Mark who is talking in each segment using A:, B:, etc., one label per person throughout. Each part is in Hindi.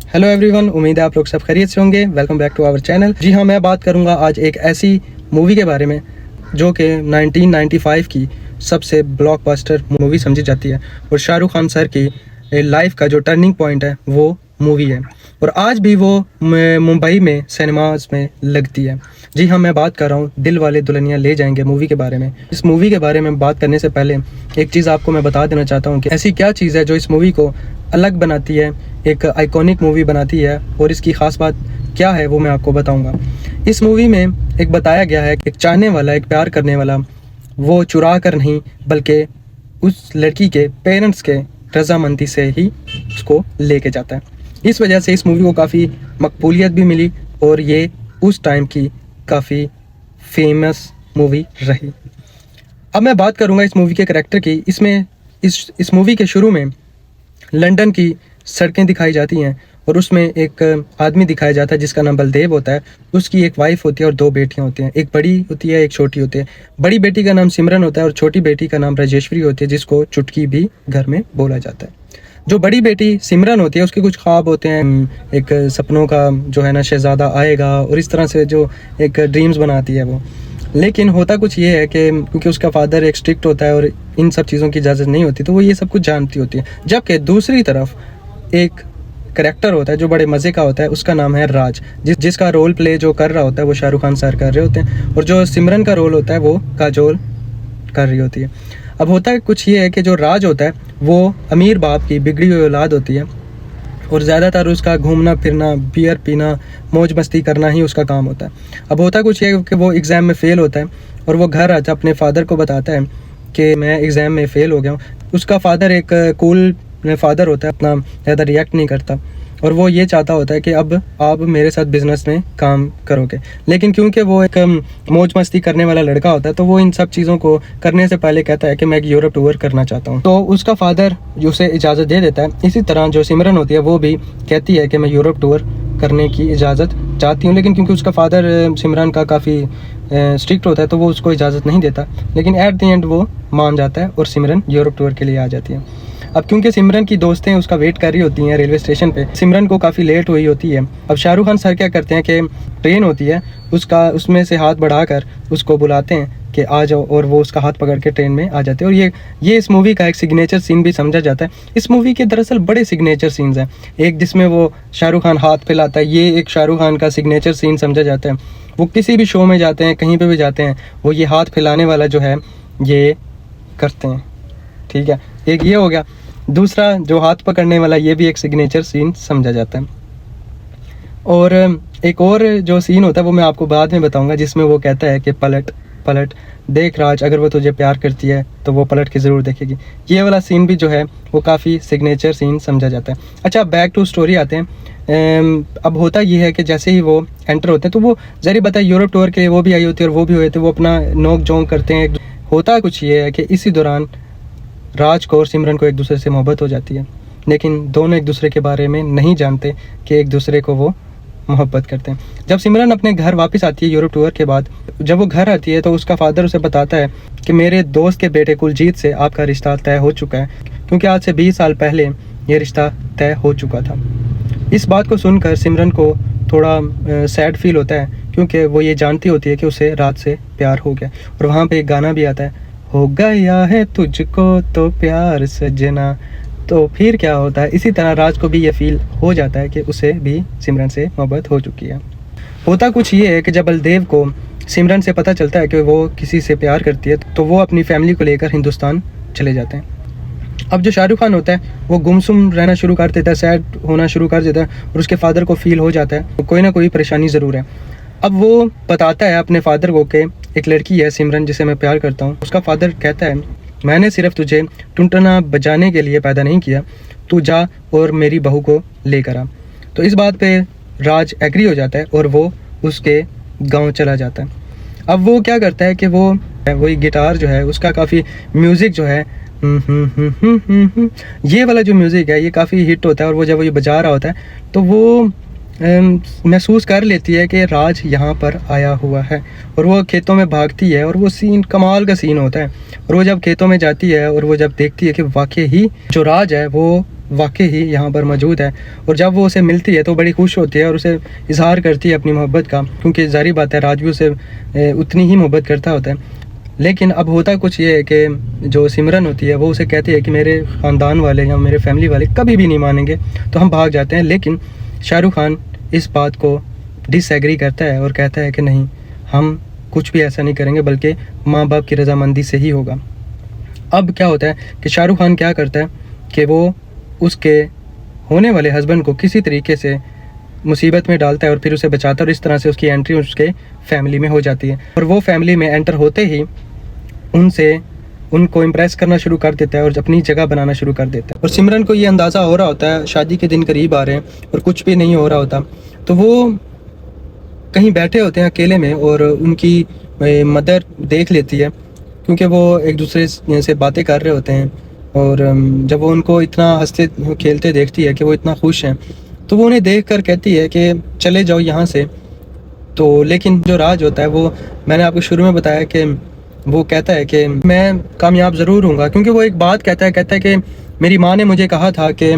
A: हेलो एवरीवन, उम्मीद है आप लोग सब खैरियत से होंगे। Welcome back to our channel. जी हाँ, मैं बात करूँगा आज एक ऐसी मूवी के बारे में जो कि 1995 की सबसे ब्लॉकबस्टर मूवी समझी जाती है और शाहरुख खान सर की लाइफ का जो टर्निंग पॉइंट है वो मूवी है और आज भी वो मुंबई में सिनेमाज में लगती है। जी हाँ, मैं बात कर रहा हूँ दिल वाले दुल्हनिया ले जाएंगे मूवी के बारे में। इस मूवी के बारे में बात करने से पहले एक चीज़ आपको मैं बता देना चाहता हूँ कि ऐसी क्या चीज़ है जो इस मूवी को अलग बनाती है, एक आइकॉनिक मूवी बनाती है और इसकी ख़ास बात क्या है वो मैं आपको बताऊंगा। इस मूवी में एक बताया गया है कि एक चाहने वाला, एक प्यार करने वाला, वो चुरा कर नहीं बल्कि उस लड़की के पेरेंट्स के रजामंदी से ही उसको लेके जाता है। इस वजह से इस मूवी को काफ़ी मकबूलियत भी मिली और ये उस टाइम की काफ़ी फेमस मूवी रही। अब मैं बात करूँगा इस मूवी के करैक्टर की। इसमें इस मूवी के शुरू में लंदन की सड़कें दिखाई जाती हैं और उसमें एक आदमी दिखाया जाता है जिसका नाम बलदेव होता है। उसकी एक वाइफ होती है और दो बेटियां होती हैं, एक बड़ी होती है एक छोटी होती है। बड़ी बेटी का नाम सिमरन होता है और छोटी बेटी का नाम राजेश्वरी होती है, जिसको चुटकी भी घर में बोला जाता है। जो बड़ी बेटी सिमरन होती है उसके कुछ ख्वाब होते हैं, एक सपनों का जो है ना शहजादा आएगा और इस तरह से जो एक ड्रीम्स बनाती है वो। लेकिन होता कुछ ये है कि क्योंकि उसका फादर एक स्ट्रिक्ट होता है और इन सब चीज़ों की इजाज़त नहीं होती, तो वो ये सब कुछ जानती होती है। जबकि दूसरी तरफ एक करैक्टर होता है जो बड़े मज़े का होता है, उसका नाम है राज, जिसका रोल प्ले जो कर रहा होता है वो शाहरुख खान सर कर रहे होते हैं और जो सिमरन का रोल होता है वो काजोल कर रही होती है। अब होता है कुछ ये है कि जो राज होता है वो अमीर बाप की बिगड़ी हुई औलाद होती है और ज़्यादातर उसका घूमना फिरना, बियर पीना, मौज मस्ती करना ही उसका काम होता है। अब होता कुछ ये कि वो एग्ज़ाम में फ़ेल होता है और वो घर आता अपने फादर को बताता है कि मैं एग्ज़ाम में फ़ेल हो गया हूँ। उसका फादर एक कूल फादर होता है, अपना ज़्यादा रिएक्ट नहीं करता और वो ये चाहता होता है कि अब आप मेरे साथ बिज़नेस में काम करोगे। लेकिन क्योंकि वो एक मौज मस्ती करने वाला लड़का होता है तो वो इन सब चीज़ों को करने से पहले कहता है कि मैं यूरोप टूर करना चाहता हूँ, तो उसका फादर उसे इजाज़त दे देता है। इसी तरह जो सिमरन होती है वो भी कहती है कि मैं यूरोप टूर करने की इजाज़त चाहती हूँ, लेकिन क्योंकि उसका फादर सिमरन का काफ़ी स्ट्रिक्ट होता है तो वो उसको इजाज़त नहीं देता। लेकिन एट द एंड वो मान जाता है और सिमरन यूरोप टूर के लिए आ जाती है। अब क्योंकि सिमरन की दोस्तें उसका वेट कर रही होती हैं रेलवे स्टेशन पे, सिमरन को काफ़ी लेट हुई होती है। अब शाहरुख खान सर क्या करते हैं कि ट्रेन होती है उसमें से हाथ बढ़ाकर उसको बुलाते हैं कि आ जाओ और वो उसका हाथ पकड़ के ट्रेन में आ जाते हैं। और ये इस मूवी का एक सिग्नेचर सीन भी समझा जाता है। इस मूवी के दरअसल बड़े सिग्नेचर सीन्स हैं। एक जिसमें वो शाहरुख खान हाथ फैलाता है, ये एक शाहरुख खान का सिग्नेचर सीन समझा जाता है। वो किसी भी शो में जाते हैं, कहीं पर भी जाते हैं, वो ये हाथ फैलाने वाला जो है ये करते हैं। ठीक है, एक ये हो गया। दूसरा जो हाथ पकड़ने वाला, ये भी एक सिग्नेचर सीन समझा जाता है। और एक और जो सीन होता है वो मैं आपको बाद में बताऊंगा, जिसमें वो कहता है कि पलट पलट देख राज, अगर वो तुझे प्यार करती है तो वो पलट के ज़रूर देखेगी। ये वाला सीन भी जो है वो काफ़ी सिग्नेचर सीन समझा जाता है। अच्छा, बैक टू स्टोरी आते हैं। अब होता ये है कि जैसे ही वो एंटर होते हैं तो वो ज़रिए बताए यूरोप टूर के लिए वो भी आई होती है और वो भी हुए थे, वो अपना नोक झोंक करते हैं। होता कुछ ये है कि इसी दौरान राज को और सिमरन को एक दूसरे से मोहब्बत हो जाती है, लेकिन दोनों एक दूसरे के बारे में नहीं जानते कि एक दूसरे को वो मोहब्बत करते हैं। जब सिमरन अपने घर वापस आती है यूरोप टूर के बाद, जब वो घर आती है तो उसका फादर उसे बताता है कि मेरे दोस्त के बेटे कुलजीत से आपका रिश्ता तय हो चुका है, क्योंकि आज से 20 साल पहले ये रिश्ता तय हो चुका था। इस बात को सुनकर सिमरन को थोड़ा सैड फील होता है, क्योंकि वो ये जानती होती है कि उसे राज से प्यार हो गया। और वहाँ पे एक गाना भी आता है, हो गया है तुझको तो प्यार सजना। तो फिर क्या होता है, इसी तरह राज को भी ये फील हो जाता है कि उसे भी सिमरन से मोहब्बत हो चुकी है। होता कुछ ये है कि जब बलदेव को सिमरन से पता चलता है कि वो किसी से प्यार करती है तो वो अपनी फैमिली को लेकर हिंदुस्तान चले जाते हैं। अब जो शाहरुख खान होता है वो गुमसुम रहना शुरू कर देता है, सैड होना शुरू कर देता है और उसके फादर को फील हो जाता है कोई ना कोई परेशानी ज़रूर है। अब वो बताता है अपने फादर को कि एक लड़की है सिमरन जिसे मैं प्यार करता हूँ। उसका फादर कहता है, मैंने सिर्फ तुझे टुनटना बजाने के लिए पैदा नहीं किया, तू जा और मेरी बहू को लेकर आ। तो इस बात पे राज एग्री हो जाता है और वो उसके गांव चला जाता है। अब वो क्या करता है कि वही गिटार जो है उसका काफ़ी म्यूज़िक जो है ये वाला जो म्यूज़िक है ये काफ़ी हिट होता है और वो जब वो ये बजा रहा होता है तो वो महसूस कर लेती है कि राज यहाँ पर आया हुआ है, और वो खेतों में भागती है और वो सीन कमाल का सीन होता है। और वो जब खेतों में जाती है और वो जब देखती है कि वाकई ही जो राज है वो वाकई ही यहाँ पर मौजूद है, और जब वो उसे मिलती है तो बड़ी खुश होती है और उसे इजहार करती है अपनी मोहब्बत का, क्योंकि जाहिर बात है राज भी उसे उतनी ही मोहब्बत करता होता है। लेकिन अब होता कुछ ये है कि जो सिमरन होती है वो उसे कहती है कि मेरे ख़ानदान वाले या मेरे फैमिली वाले कभी भी नहीं मानेंगे, तो हम भाग जाते हैं। लेकिन शाहरुख खान इस बात को डिसएग्री करता है और कहता है कि नहीं, हम कुछ भी ऐसा नहीं करेंगे, बल्कि माँ बाप की रजामंदी से ही होगा। अब क्या होता है कि शाहरुख खान क्या करता है कि वो उसके होने वाले हस्बैंड को किसी तरीके से मुसीबत में डालता है और फिर उसे बचाता है, और इस तरह से उसकी एंट्री उसके फैमिली में हो जाती है। और वो फैमिली में एंटर होते ही उनको इम्प्रेस करना शुरू कर देता है और अपनी जगह बनाना शुरू कर देता है। और सिमरन को ये अंदाज़ा हो रहा होता है शादी के दिन करीब आ रहे हैं और कुछ भी नहीं हो रहा होता, तो वो कहीं बैठे होते हैं अकेले में, और उनकी मदर देख लेती है, क्योंकि वो एक दूसरे से बातें कर रहे होते हैं। और जब वो उनको इतना हंसते खेलते देखती है कि वो इतना खुश हैं, तो वो उन्हें देख कर कहती है कि चले जाओ यहाँ से। तो लेकिन जो राज होता है वो, मैंने आपको शुरू में बताया कि वो कहता है कि मैं कामयाब ज़रूर हूँगा, क्योंकि वो एक बात कहता है कि मेरी माँ ने मुझे कहा था कि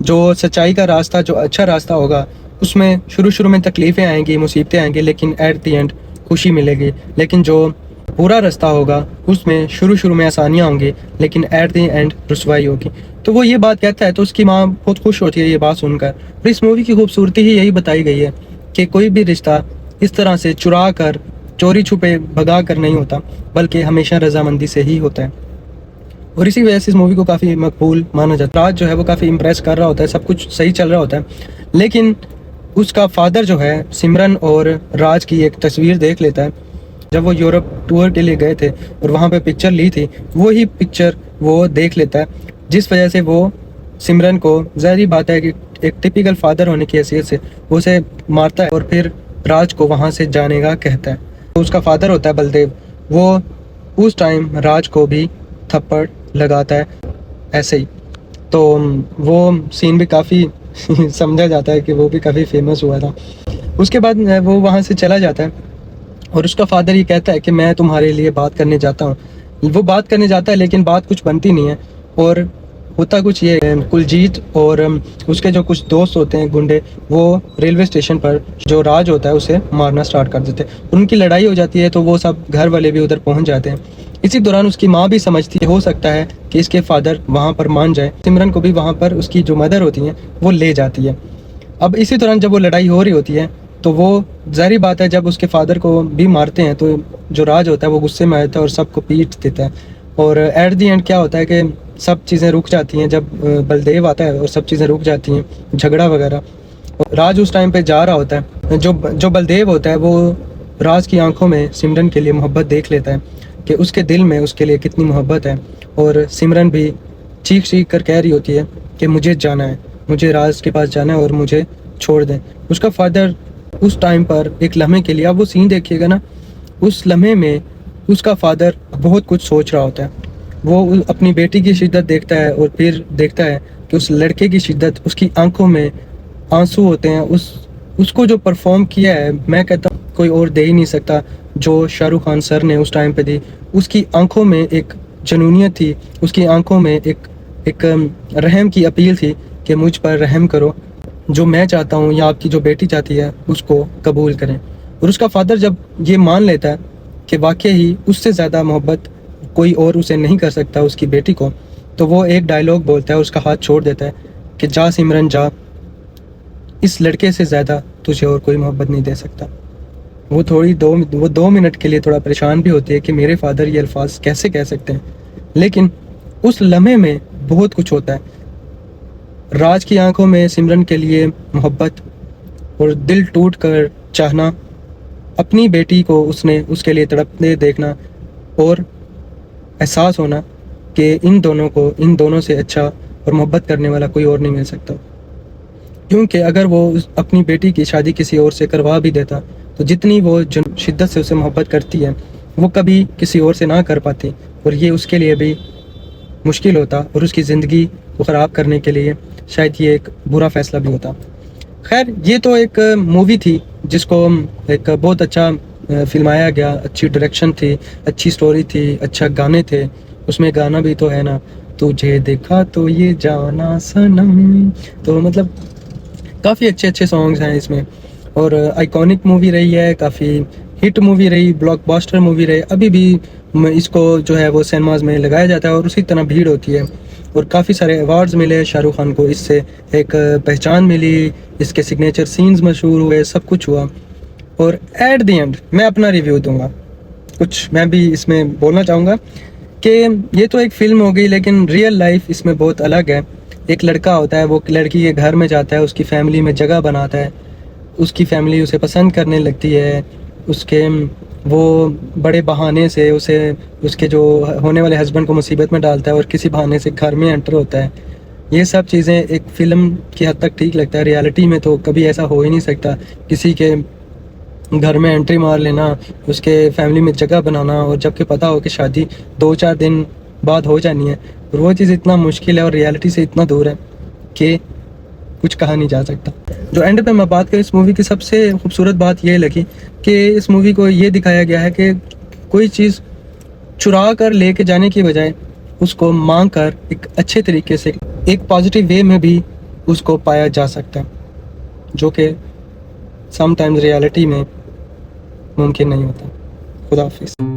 A: जो सच्चाई का रास्ता, जो अच्छा रास्ता होगा, उसमें शुरू में तकलीफ़ें आएंगी, मुसीबतें आएंगी, लेकिन एट दी एंड खुशी मिलेगी। लेकिन जो पूरा रास्ता होगा उसमें शुरू में आसानियाँ होंगी, लेकिन एट दी एंड रुसवाई होगी। तो वो ये बात कहता है, तो उसकी माँ बहुत खुश होती है ये बात सुनकर। और इस मूवी की खूबसूरती ही यही बताई गई है कि कोई भी रिश्ता इस तरह से चुरा कर, चोरी छुपे भगा कर नहीं होता, बल्कि हमेशा रजामंदी से ही होता है। और इसी वजह से इस मूवी को काफ़ी मकबूल माना जाता है। राज जो है वो काफ़ी इम्प्रेस कर रहा होता है, सब कुछ सही चल रहा होता है, लेकिन उसका फादर जो है सिमरन और राज की एक तस्वीर देख लेता है। जब वो यूरोप टूर के लिए गए थे और वहाँ पे पिक्चर ली थी, वो ही पिक्चर वो देख लेता है, जिस वजह से वो सिमरन को, ज़ाहिर बात है कि एक टिपिकल फादर होने की हैसियत से वो उसे मारता है और फिर राज को वहाँ से जाने का कहता है। तो उसका फादर होता है बलदेव, वो उस टाइम राज को भी थप्पड़ लगाता है ऐसे ही। तो वो सीन भी काफ़ी समझा जाता है कि वो भी काफ़ी फेमस हुआ था। उसके बाद वो वहाँ से चला जाता है और उसका फादर ये कहता है कि मैं तुम्हारे लिए बात करने जाता हूँ। वो बात करने जाता है, लेकिन बात कुछ बनती नहीं है। और होता कुछ ये, कुलजीत और उसके जो कुछ दोस्त होते हैं गुंडे, वो रेलवे स्टेशन पर जो राज होता है उसे मारना स्टार्ट कर देते हैं। उनकी लड़ाई हो जाती है, तो वो सब घर वाले भी उधर पहुंच जाते हैं। इसी दौरान उसकी माँ भी समझती है, हो सकता है कि इसके फादर वहाँ पर मान जाए। सिमरन को भी वहाँ पर उसकी जो मदर होती हैं वो ले जाती है। अब इसी दौरान जब वो लड़ाई हो रही होती है, तो वो ज़ाहिर बात है जब उसके फादर को भी मारते हैं, तो जो राज होता है वो गुस्से में आता है और सबको पीट देता है। और एट दी एंड क्या होता है कि सब चीज़ें रुक जाती हैं। जब बलदेव आता है और सब चीज़ें रुक जाती हैं, झगड़ा वगैरह। राज उस टाइम पे जा रहा होता है, जो बलदेव होता है वो राज की आंखों में सिमरन के लिए मोहब्बत देख लेता है कि उसके दिल में उसके लिए कितनी मोहब्बत है। और सिमरन भी चीख चीख कर कह रही होती है कि मुझे जाना है, मुझे राज के पास जाना है और मुझे छोड़ दें। उसका फादर उस टाइम पर एक लम्हे के लिए, आप वो सीन देखिएगा ना, उस लम्हे में उसका फादर बहुत कुछ सोच रहा होता है। वो अपनी बेटी की शिद्दत देखता है और फिर देखता है कि उस लड़के की शिद्दत, उसकी आंखों में आंसू होते हैं। उसको जो परफॉर्म किया है, मैं कहता हूँ कोई और दे ही नहीं सकता जो शाहरुख खान सर ने उस टाइम पे दी। उसकी आंखों में एक जनूनियत थी, उसकी आंखों में एक रहम की अपील थी कि मुझ पर रहम करो, जो मैं चाहता हूँ या आपकी जो बेटी चाहती है उसको कबूल करें। और उसका फादर जब ये मान लेता है कि वाकई ही उससे ज़्यादा मोहब्बत कोई और उसे नहीं कर सकता उसकी बेटी को, तो वो एक डायलॉग बोलता है, उसका हाथ छोड़ देता है कि जा सिमरन जा, इस लड़के से ज़्यादा तुझे और कोई मोहब्बत नहीं दे सकता। वो 2 मिनट के लिए थोड़ा परेशान भी होती है कि मेरे फादर ये अल्फाज कैसे कह सकते हैं, लेकिन उस लम्हे में बहुत कुछ होता है। राज की आंखों में सिमरन के लिए मोहब्बत और दिल टूट कर चाहना, अपनी बेटी को उसके लिए तड़पते देखना और एहसास होना कि इन दोनों से अच्छा और मोहब्बत करने वाला कोई और नहीं मिल सकता। क्योंकि अगर वो अपनी बेटी की शादी किसी और से करवा भी देता, तो जितनी वो शिद्दत से उसे मोहब्बत करती है वो कभी किसी और से ना कर पाती, और ये उसके लिए भी मुश्किल होता और उसकी ज़िंदगी को ख़राब करने के लिए शायद ये एक बुरा फ़ैसला भी होता। खैर ये तो एक मूवी थी जिसको एक बहुत अच्छा फिल्माया गया, अच्छी डायरेक्शन थी, अच्छी स्टोरी थी, अच्छा गाने थे। उसमें गाना भी तो है ना, तुझे देखा तो ये जाना सनम। तो मतलब काफ़ी अच्छे अच्छे सॉन्ग्स हैं इसमें, और आइकॉनिक मूवी रही है, काफ़ी हिट मूवी रही, ब्लॉकबस्टर मूवी रही। अभी भी इसको जो है वो सिनेमाज में लगाया जाता है और उसी तरह भीड़ होती है, और काफ़ी सारे अवार्ड्स मिले शाहरुख खान को, इससे एक पहचान मिली, इसके सिग्नेचर सीन्स मशहूर हुए, सब कुछ हुआ। और एट द एंड मैं अपना रिव्यू दूंगा, कुछ मैं भी इसमें बोलना चाहूँगा कि ये तो एक फ़िल्म हो गई, लेकिन रियल लाइफ इसमें बहुत अलग है। एक लड़का होता है, वो लड़की के घर में जाता है, उसकी फैमिली में जगह बनाता है, उसकी फैमिली उसे पसंद करने लगती है, उसके वो बड़े बहाने से उसे उसके जो होने वाले हस्बैंड को मुसीबत में डालता है और किसी बहाने से घर में एंटर होता है। ये सब चीज़ें एक फ़िल्म की हद तक ठीक लगता है, रियलिटी में तो कभी ऐसा हो ही नहीं सकता। किसी के घर में एंट्री मार लेना, उसके फैमिली में जगह बनाना, और जबकि पता हो कि शादी 2-4 दिन बाद हो जानी है, और वो चीज़ इतना मुश्किल है और रियलिटी से इतना दूर है कि कुछ कहा नहीं जा सकता। जो एंड पे मैं बात करूँ, इस मूवी की सबसे खूबसूरत बात ये लगी कि इस मूवी को ये दिखाया गया है कि कोई चीज़ चुरा कर लेके जाने की बजाय उसको मांग कर एक अच्छे तरीके से, एक पॉजिटिव वे में भी उसको पाया जा सकता है, जो कि समटाइम्स रियलिटी में मुमकिन नहीं होता। खुदा हाफिज़।